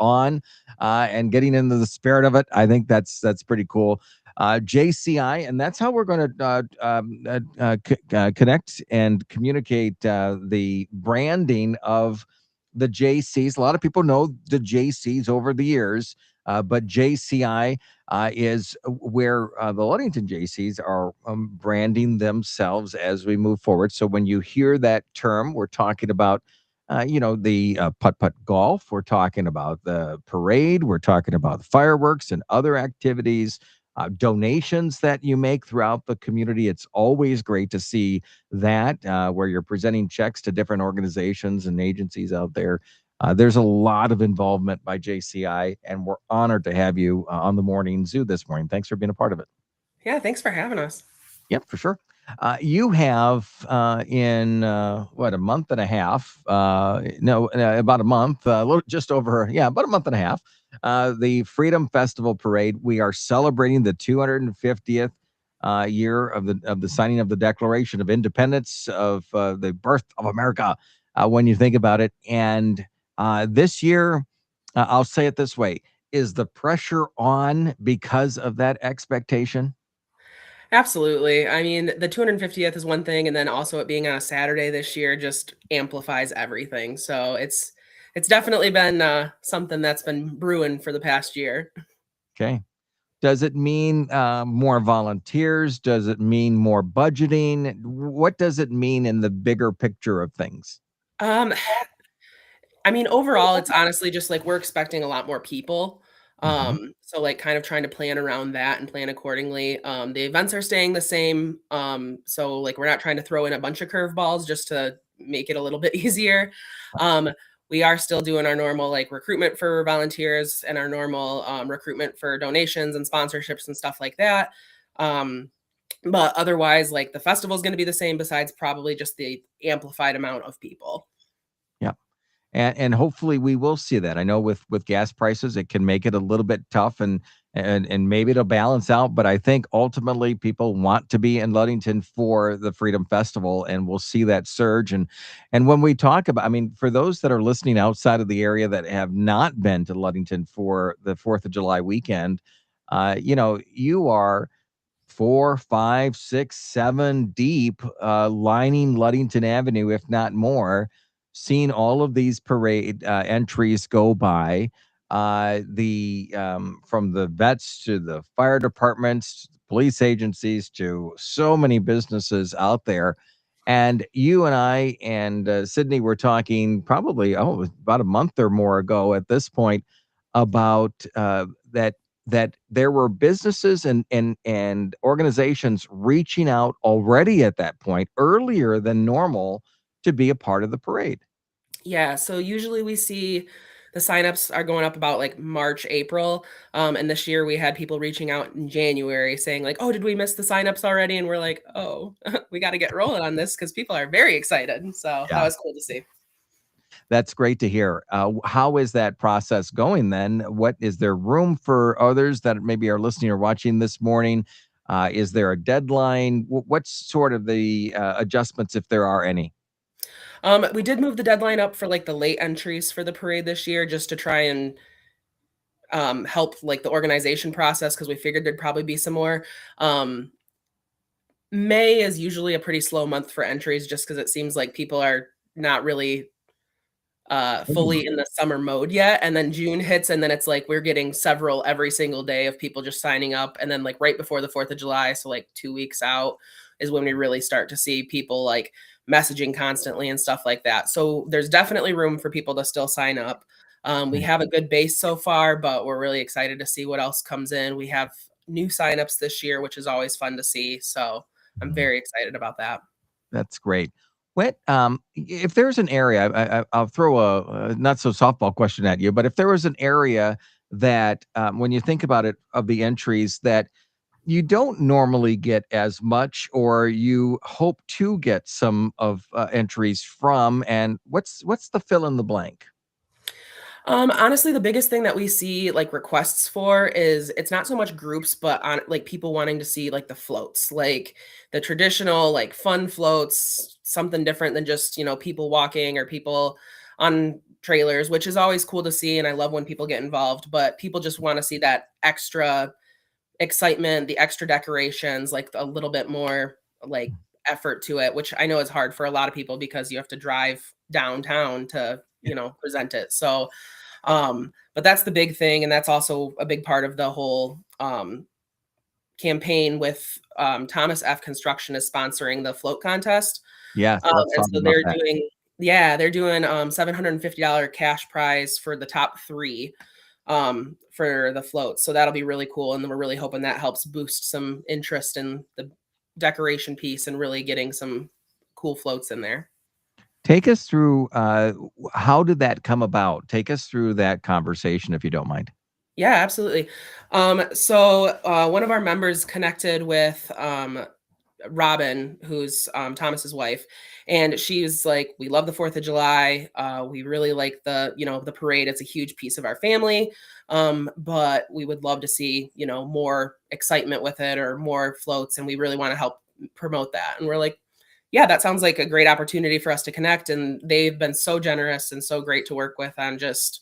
on and getting into the spirit of it. I think that's pretty cool. JCI, and that's how we're going to connect and communicate the branding of the JCs. A lot of people know the JCs over the years, but JCI is where the Ludington JCs are branding themselves as we move forward. So when you hear that term, we're talking about the putt-putt golf. We're talking about the parade. We're talking about fireworks and other activities, donations that you make throughout the community. It's always great to see that where you're presenting checks to different organizations and agencies out there. There's a lot of involvement by JCI, and we're honored to have you on the Morning Zoo this morning. Thanks for being a part of it. Yeah, thanks for having us. Yep, for sure. You have in what, a month and a half? No, about a month, just over, yeah, about a month and a half. The Freedom Festival Parade. We are celebrating the 250th year of the signing of the Declaration of Independence, of the birth of America. When you think about it, and this year, I'll say it this way: is the pressure on because of that expectation? Absolutely. I mean, the 250th is one thing, and then also it being on a Saturday this year just amplifies everything. So it's definitely been something that's been brewing for the past year. Okay. Does it mean more volunteers? Does it mean more budgeting? What does it mean in the bigger picture of things? Um, I mean, overall, it's honestly just like we're expecting a lot more people. Hmm. So like kind of trying to plan around that and plan accordingly. The events are staying the same. So like we're not trying to throw in a bunch of curveballs just to make it a little bit easier. Um, we are still doing our normal like recruitment for volunteers and our normal recruitment for donations and sponsorships and stuff like that. Um, but otherwise, like the festival is going to be the same, besides probably just the amplified amount of people. Yeah. And hopefully we will see that. I know with gas prices, it can make it a little bit tough, and maybe it'll balance out. But I think ultimately people want to be in Ludington for the Freedom Festival, and we'll see that surge. And when we talk about, I mean, for those that are listening outside of the area that have not been to Ludington for the 4th of July weekend, you are 4, 5, 6, 7 deep, lining Ludington Avenue, if not more, seeing all of these parade entries go by. The From the vets to the fire departments, police agencies, to so many businesses out there. And you and I and Sydney were talking probably about a month or more ago at this point about that there were businesses and organizations reaching out already at that point, earlier than normal, to be a part of the parade. Yeah, so usually we see the signups are going up about like March, April. And this year we had people reaching out in January saying, like, oh, did we miss the signups already? And we're like, oh, we got to get rolling on this because people are very excited. So that Yeah, was cool to see. that's great to hear. How is that process going then? What is there room for others that maybe are listening or watching this morning? Is there a deadline? What's sort of the adjustments, if there are any? We did move the deadline up for like the late entries for the parade this year just to try and help like the organization process because we figured there'd probably be some more. Um, May is usually a pretty slow month for entries just because it seems like people are not really fully in the summer mode yet. And then June hits, and then it's like we're getting several every single day of people just signing up. And then like right before the 4th of July, so like 2 weeks out, is when we really start to see people like messaging constantly and stuff like that. So there's definitely room for people to still sign up. We Right. have a good base so far, but we're really excited to see what else comes in. We have new signups this year, which is always fun to see. So I'm Mhm. very excited about that. That's great. What if there's an area? I'll throw a not so softball question at you, but if there was an area that, when you think about it, of the entries that you don't normally get as much, or you hope to get some of entries from, and what's the fill in the blank? Honestly, the biggest thing that we see like requests for is it's not so much groups, but on like people wanting to see like the floats, like the traditional like fun floats, something different than just, people walking or people. on trailers, which is always cool to see. And I love when people get involved, but people just want to see that extra excitement, the extra decorations, like a little bit more like effort to it, which I know is hard for a lot of people because you have to drive downtown to, present it. So, but that's the big thing. And that's also a big part of the whole campaign with Thomas F. Construction is sponsoring the float contest. Yes, let's And talk so about that. they're doing $750 cash prize for the top three for the float. So that'll be really cool. And then we're really hoping that helps boost some interest in the decoration piece and really getting some cool floats in there. Take us through, how did that come about? Take us through that conversation, if you don't mind. Yeah, absolutely. So one of our members connected with Robin, who's Thomas's wife, and she's like, "We love the Fourth of July. We really like the parade. It's a huge piece of our family, but we would love to see more excitement with it or more floats, and we really want to help promote that." And we're like, "Yeah, that sounds like a great opportunity for us to connect." And they've been so generous and so great to work with on just.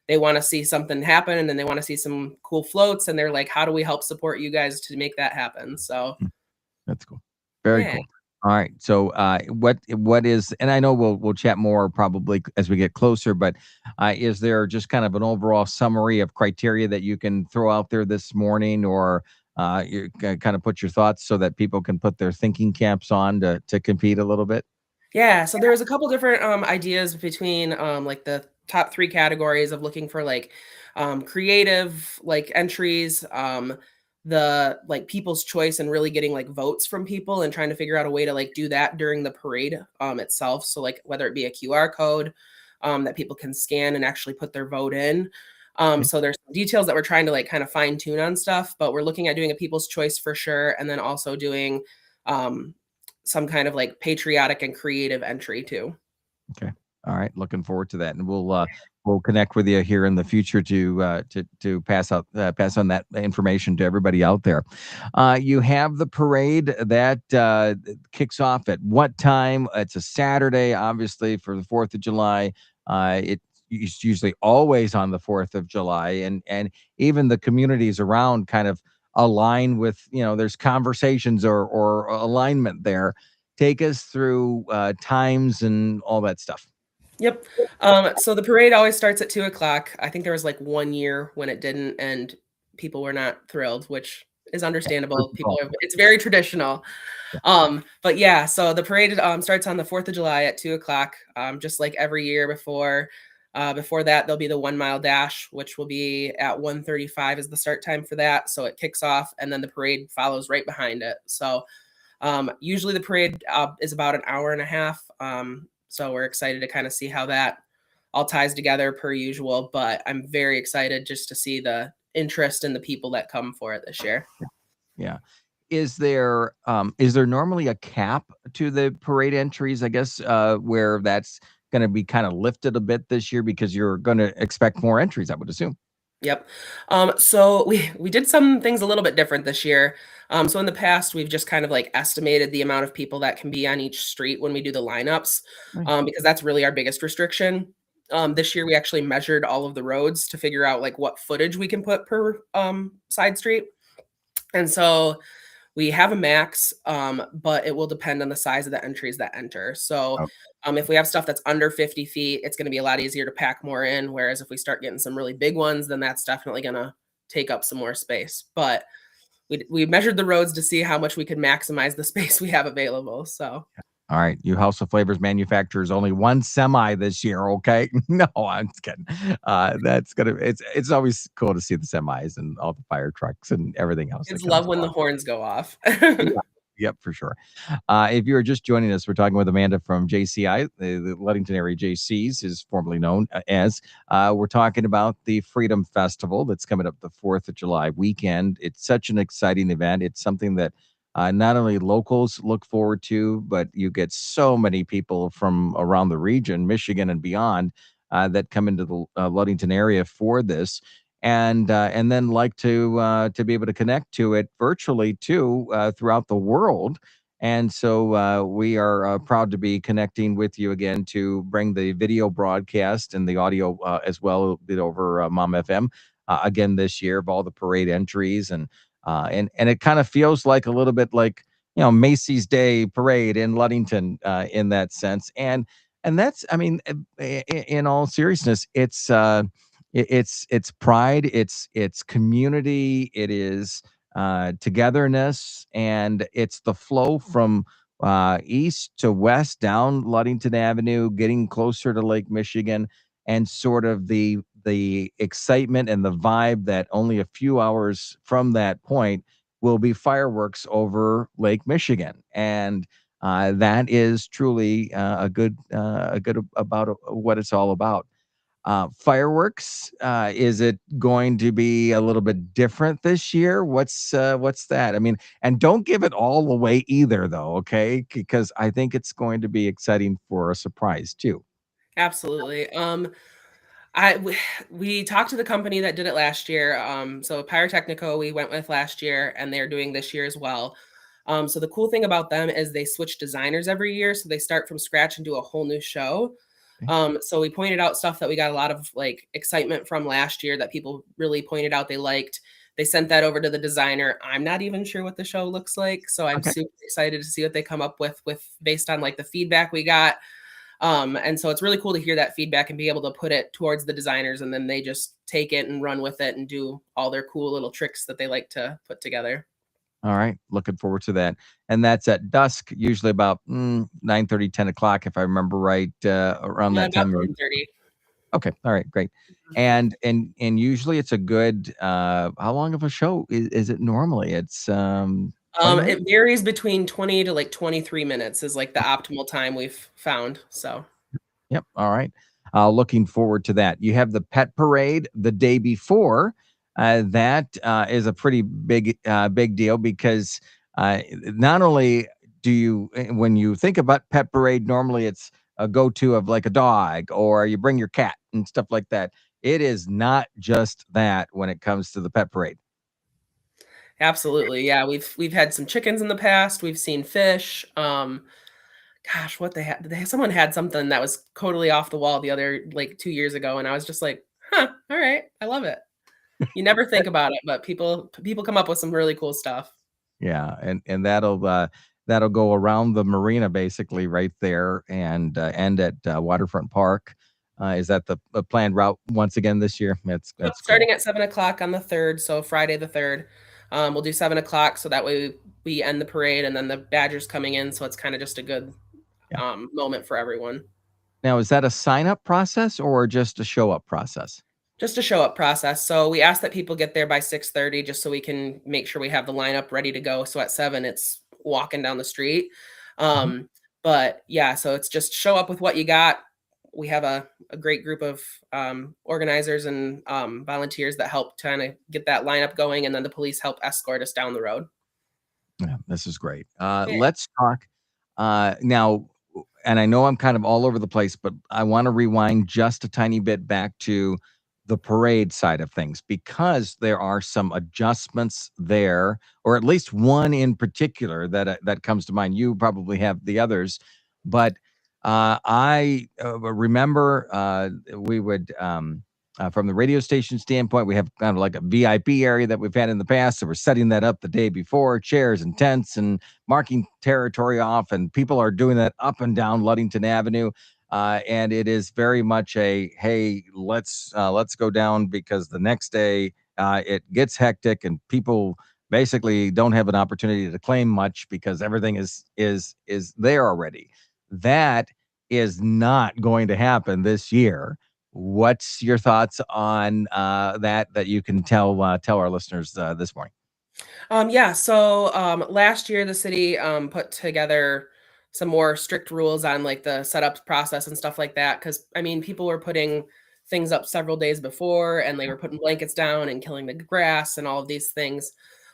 They want to see something happen and then they want to see some cool floats. And they're like, how do we help support you guys to make that happen? So, That's cool. Very yeah. cool. All right. So, what is, and I know we'll chat more probably as we get closer, but is there just kind of an overall summary of criteria that you can throw out there this morning, or you kind of put your thoughts so that people can put their thinking caps on to compete a little bit? Yeah, so there was a couple different ideas between like the top three categories of looking for like creative like entries, the like people's choice and really getting like votes from people and trying to figure out a way to like do that during the parade itself. So like whether it be a QR code that people can scan and actually put their vote in. Okay. So there's some details that we're trying to like kind of fine tune on stuff, but we're looking at doing a people's choice for sure, and then also doing um, some kind of like patriotic and creative entry too. Okay. All right. Looking forward to that, and we'll connect with you here in the future to pass on that information to everybody out there. You have the parade that kicks off at what time? It's a Saturday, obviously for the Fourth of July. It's usually always on the Fourth of July, and even the communities around kind of align with, there's conversations or alignment there. Take us through times and all that stuff. Yep. So the parade always starts at 2 o'clock. I think there was like 1 year when it didn't, and people were not thrilled, which is understandable. It's very traditional. Yeah. But yeah, so the parade starts on the 4th of July at 2 o'clock, just like every year before. Before that, there'll be the 1 mile dash, which will be at 1:35 is the start time for that. So it kicks off, and then the parade follows right behind it. So usually the parade is about an hour and a half. So we're excited to kind of see how that all ties together per usual. But I'm very excited just to see the interest in the people that come for it this year. Yeah. Is there normally a cap to the parade entries, I guess, where that's going to be kind of lifted a bit this year because you're going to expect more entries, I would assume. Yep. So we did some things a little bit different this year. So in the past, we've just kind of like estimated the amount of people that can be on each street when we do the lineups, Right. because that's really our biggest restriction. This year, we actually measured all of the roads to figure out like what footage we can put per side street. And so we have a max, but it will depend on the size of the entries that enter. So, Oh, if we have stuff that's under 50 feet, it's going to be a lot easier to pack more in. Whereas if we start getting some really big ones, then that's definitely going to take up some more space. But we measured the roads to see how much we could maximize the space we have available. So all right. You House of Flavors manufacturers only one semi this year. Okay. No, I'm just kidding. It's always cool to see the semis and all the fire trucks and everything else that kids comes love when along. the horns go off. Yeah. Yep, for sure. If you're just joining us, we're talking with Amanda from JCI, the Ludington area JCs is formerly known as. We're talking about the Freedom Festival that's coming up the 4th of July weekend. It's such an exciting event. It's something that not only locals look forward to, but you get so many people from around the region, Michigan and beyond, that come into the Ludington area for this and then like to be able to connect to it virtually too throughout the world. And so we are proud to be connecting with you again to bring the video broadcast and the audio as well bit over Mom FM again this year of all the parade entries and it kind of feels like a little bit like Macy's Day Parade in Ludington in that sense and that's I mean in all seriousness it's pride, it's community, it is togetherness, and it's the flow from east to west down Ludington Avenue, getting closer to Lake Michigan, and sort of the excitement and the vibe that only a few hours from that point will be fireworks over Lake Michigan, and that is truly a good about what it's all about. Fireworks, is it going to be a little bit different this year? What's that? I mean, and don't give it all away either, though, okay? Because I think it's going to be exciting for a surprise too. Absolutely. I w we talked to the company that did it last year, so Pyrotechnico we went with last year, and they're doing this year as well. So the cool thing about them is they switch designers every year, so they start from scratch and do a whole new show. Okay. So we pointed out stuff that we got a lot of, like, excitement from last year that people really pointed out they liked. They sent that over to the designer. I'm not even sure what the show looks like, so I'm Okay. super excited to see what they come up with based on, like, the feedback we got. And so it's really cool to hear that feedback and be able to put it towards the designers, and then they just take it and run with it and do all their cool little tricks that they like to put together. All right. Looking forward to that. And that's at dusk, usually about 9:30, 10 o'clock, if I remember right, around that About time. 10:30. Okay. All right. Great. And usually it's a good how long of a show is it normally? It's 20 minutes? It varies between 20 to like 23 minutes is like the optimal time we've found. So Yep. All right. Looking forward to that. You have the pet parade the day before. That is a pretty big deal because not only do you, when you think about pet parade, normally it's a go-to of like a dog or you bring your cat and stuff like that. It is not just that when it comes to the pet parade. absolutely. Yeah, we've had some chickens in the past. We've seen fish. Gosh, what they had someone had something that was totally off the wall the other like 2 years ago, and I was just like, huh, all right, I love it. You never think about it, but people come up with some really cool stuff. Yeah, and that'll go around the marina basically right there and end at Waterfront Park. Is that the planned route once again this year? Yep, That's cool. starting at 7 o'clock on the 3rd, so Friday the 3rd. We'll do 7 o'clock, so that way we end the parade, and then the Badgers coming in, so it's kind of just a good Yeah. moment for everyone. Now, is that a sign up process or just a show up process? Just a show up process. So we ask that people get there by 6:30 just so we can make sure we have the lineup ready to go. So at 7, it's walking down the street. Mhm. Um, but yeah, so it's just show up with what you got. We have a great group of organizers and volunteers that help kind of get that lineup going, and then the police help escort us down the road. Yeah, this is great. Yeah. Let's talk now. And I know I'm kind of all over the place, but I want to rewind just a tiny bit back to the parade side of things because there are some adjustments there, or at least one in particular that comes to mind. You probably have the others, but I remember we would. From the radio station standpoint, we have kind of like a VIP area that we've had in the past. So we're setting that up the day before, chairs and tents and marking territory off. And people are doing that up and down Ludington Avenue. And it is very much a hey, let's go down because the next day it gets hectic and people basically don't have an opportunity to claim much because everything is there already. That is not going to happen this year. What's your thoughts on that you can tell our listeners this morning? Yeah, so last year the city put together some more strict rules on like the setup process and stuff like that. Cause I mean, people were putting things up several days before and they were putting blankets down and killing the grass and all of these things.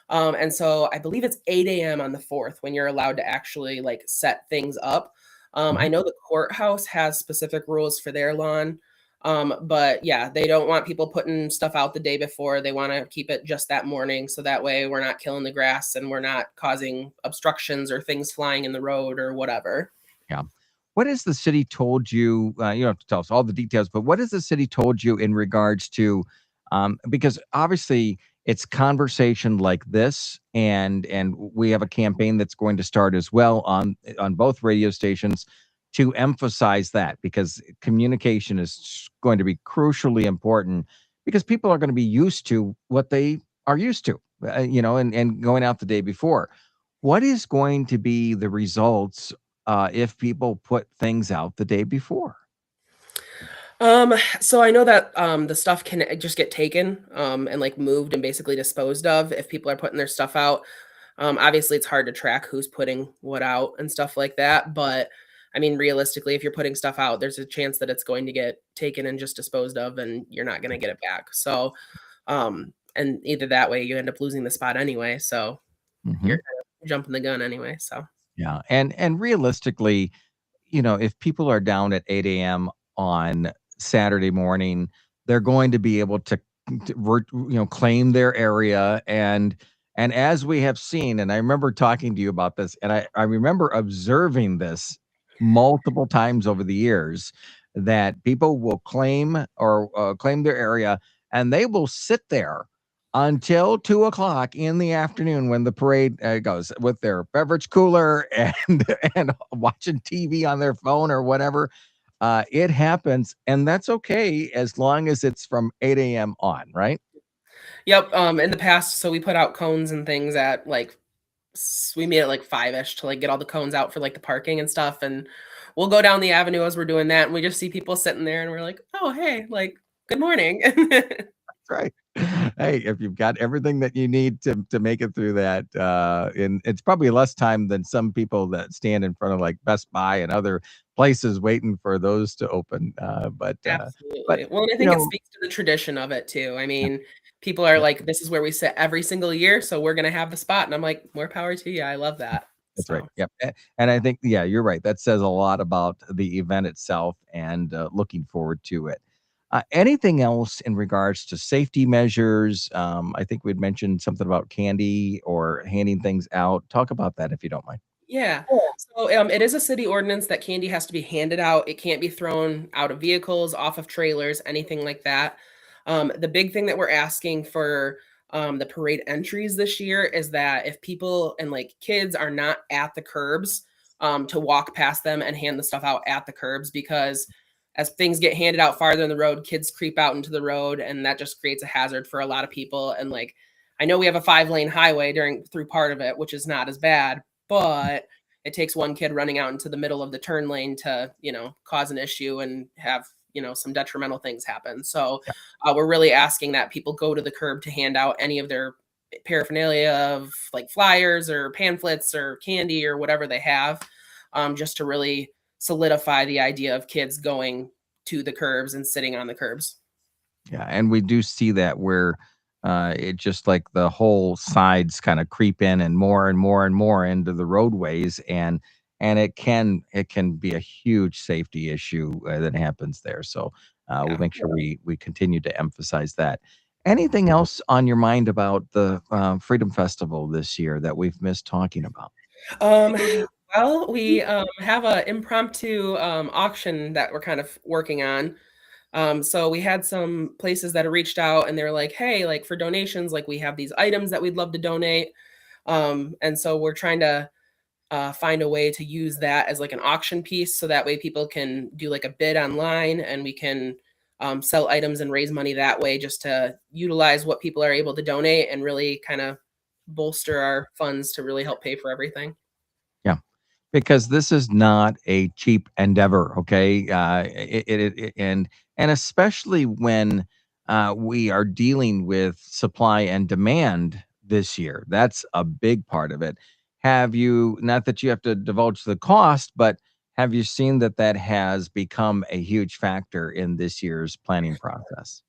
And so I believe it's 8 a.m. on the 4th when you're allowed to actually like set things up. I Mhm. know the courthouse has specific rules for their lawn. But yeah, they don't want people putting stuff out the day before. They want to keep it just that morning. So that way we're not killing the grass and we're not causing obstructions or things flying in the road or whatever. Yeah. What has the city told you? You don't have to tell us all the details, but what has the city told you in regards to? Because obviously it's conversation like this, and we have a campaign that's going to start as well on both radio stations to emphasize that, because communication is going to be crucially important, because people are going to be used to what they are used to, and going out the day before. What is going to be the results if people put things out the day before? So I know that the stuff can just get taken and like moved and basically disposed of if people are putting their stuff out. Obviously, it's hard to track who's putting what out and stuff like that. But I mean, realistically, if you're putting stuff out, there's a chance that it's going to get taken and just disposed of, and you're not going to get it back. So, and either that way, you end up losing the spot anyway. So Hmm. you're kind of jumping the gun anyway. So Yeah, and realistically, if people are down at 8 a.m. on Saturday morning, they're going to be able to claim their area. And as we have seen, and I remember talking to you about this, and I remember observing this multiple times over the years, that people will claim their area, and they will sit there until 2 o'clock in the afternoon when the parade goes, with their beverage cooler and and watching TV on their phone or whatever. It happens, and that's okay as long as it's from 8 a.m. on, right? yep. In the past, so we put out cones and things at like we made it like 5-ish to like get all the cones out for like the parking and stuff. And we'll go down the avenue as we're doing that, and we just see people sitting there, and we're like, "Oh, hey, like, good morning." Right. Hey, if you've got everything that you need to make it through that, and it's probably less time than some people that stand in front of like Best Buy and other places waiting for those to open. But Absolutely. Well, and I you think it know, speaks to the tradition of it too. I yeah, mean, people are yeah. like, "This is where we sit every single year, so we're gonna have the spot." And I'm like, "More power to you. I love that." That's right. So Yep. And I think, yeah, you're right. That says a lot about the event itself, and looking forward to it. Anything else in regards to safety measures? I think we'd mentioned something about candy or handing things out. Talk about that if you don't mind. yeah. So, it is a city ordinance that candy has to be handed out. It can't be thrown out of vehicles, off of trailers, anything like that. The big thing that we're asking for the parade entries this year is that if people and like kids are not at the curbs, to walk past them and hand the stuff out at the curbs, because as things get handed out farther in the road, kids creep out into the road, and that just creates a hazard for a lot of people. And like, I know we have a 5-lane highway through part of it, which is not as bad, but it takes one kid running out into the middle of the turn lane to, cause an issue and have, some detrimental things happen. So we're really asking that people go to the curb to hand out any of their paraphernalia of like flyers or pamphlets or candy or whatever they have, just to really solidify the idea of kids going to the curbs and sitting on the curbs. Yeah, and we do see that where it just like the whole sides kind of creep in and more and more and more into the roadways, and it can be a huge safety issue that happens there. So we'll Yeah. make sure we continue to emphasize that. Anything else on your mind about the Freedom Festival this year that we've missed talking about? Um, well, we have a impromptu auction that we're kind of working on. So we had some places that have reached out and they're like, "Hey, like for donations, like we have these items that we'd love to donate." And so we're trying to find a way to use that as like an auction piece, so that way people can do like a bid online, and we can sell items and raise money that way, just to utilize what people are able to donate and really kind of bolster our funds to really help pay for everything. Yeah. Because this is not a cheap endeavor, okay? And especially when we are dealing with supply and demand this year, that's a big part of it. Have you, not that you have to divulge the cost, but have you seen that that has become a huge factor in this year's planning process?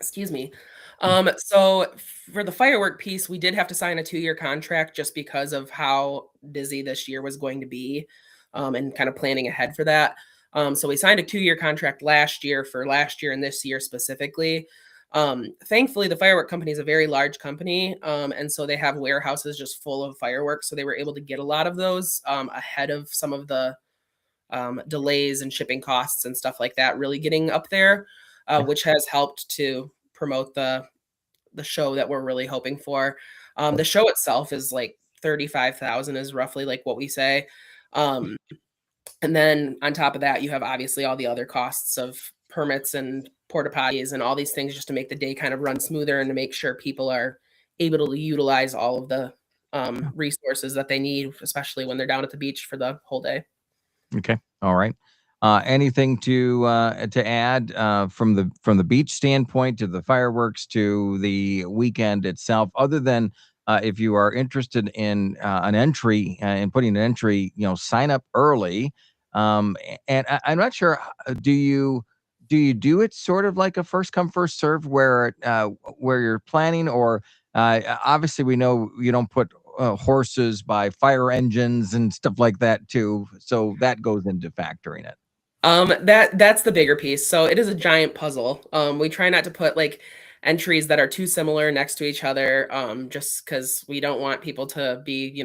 Excuse me. Mm. So for the firework piece, we did have to sign a 2-year contract just because of how busy this year was going to be, and kind of planning ahead for that. So we signed a 2-year contract last year for last year and this year specifically. Thankfully, the firework company is a very large company, and so they have warehouses just full of fireworks. So they were able to get a lot of those ahead of some of the delays and shipping costs and stuff like that really getting up there, Yeah. which has helped to promote the show that we're really hoping for. The show itself is like 35,000 is roughly like what we say. Um, and then on top of that, you have obviously all the other costs of permits and porta potties and all these things just to make the day kind of run smoother and to make sure people are able to utilize all of the resources that they need, especially when they're down at the beach for the whole day. Okay. All right. Anything to add from the beach standpoint to the fireworks to the weekend itself, other than if you are interested in an entry and putting an entry, sign up early. And I'm not sure. Do you do it sort of like a first come first serve where you're planning, or obviously we know you don't put horses by fire engines and stuff like that too. So that goes into factoring it. That's the bigger piece. So it is a giant puzzle. We try not to put like entries that are too similar next to each other, just because we don't want people to be,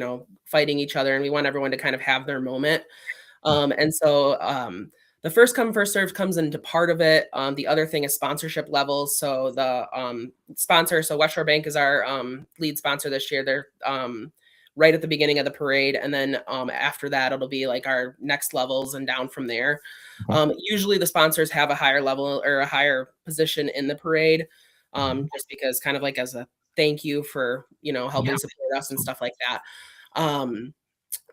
fighting each other, and we want everyone to kind of have their moment. And so the first come first serve comes into part of it. The other thing is sponsorship levels. So the sponsor, so West Shore Bank is our lead sponsor this year. They're right at the beginning of the parade, and then after that, it'll be like our next levels and down from there. Okay. Usually, the sponsors have a higher level or a higher position in the parade, Mhm. just because kind of like as a thank you for Yeah. helping support us and stuff like that. Um,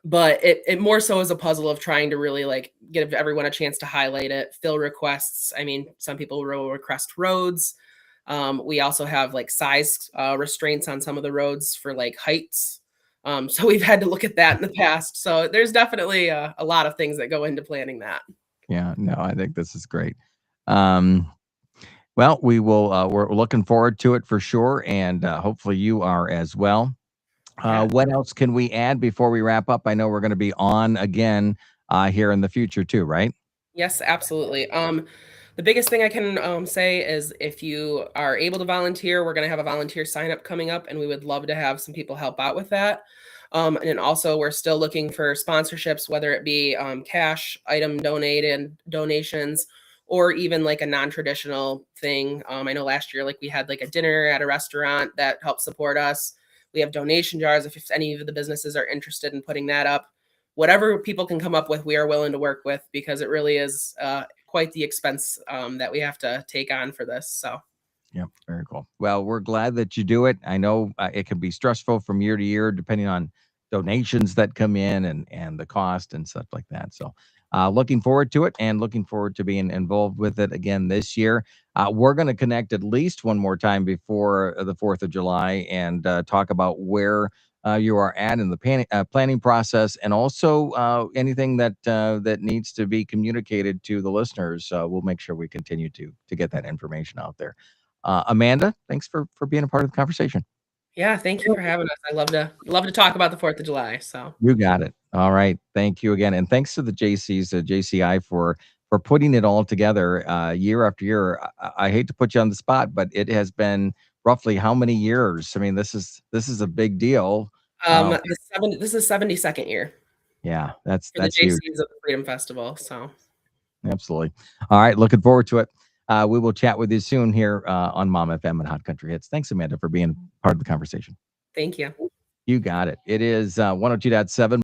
but it more so is a puzzle of trying to really like give everyone a chance to highlight it, fill requests. I mean, some people will request roads. We also have like size restraints on some of the roads for like heights. So we've had to look at that in the past. So there's definitely a lot of things that go into planning that. Yeah. No, I think this is great. Um, well, we're looking forward to it for sure. And hopefully you are as well. Yeah. What else can we add before we wrap up? I know we're going to be on again here in the future too, right? Yes, absolutely. The biggest thing I can say is if you are able to volunteer, we're going to have a volunteer sign up coming up, and we would love to have some people help out with that. And then also, we're still looking for sponsorships, whether it be cash, item donated, donations, or even like a non-traditional thing. I know last year, like we had like a dinner at a restaurant that helped support us. We have donation jars if any of the businesses are interested in putting that up. Whatever people can come up with, we are willing to work with because it really is quite the expense that we have to take on for this. So, Yep, very cool. Well, we're glad that you do it. I know it can be stressful from year to year, depending on donations that come in and the cost and stuff like that. So, looking forward to it and looking forward to being involved with it again this year. We're going to connect at least one more time before the 4th of July and talk about where you are at in the planning process, and also anything that needs to be communicated to the listeners. We'll make sure we continue to get that information out there. Amanda, thanks for being a part of the conversation. yeah, thank you for having us. I love to talk about the 4th of July. So, You got it. All right. Thank you again. And thanks to the JCI for putting it all together year after year. I hate to put you on the spot, but it has been roughly how many years? I mean, this is a big deal. Uh, this is 72nd year yeah, for the that's huge. JCs of the Freedom Festival. So, Absolutely. All right. Looking forward to it. We will chat with you soon here on Mom FM and Hot Country Hits. Thanks, Amanda, for being part of the conversation. thank you. You got it. It is 102.7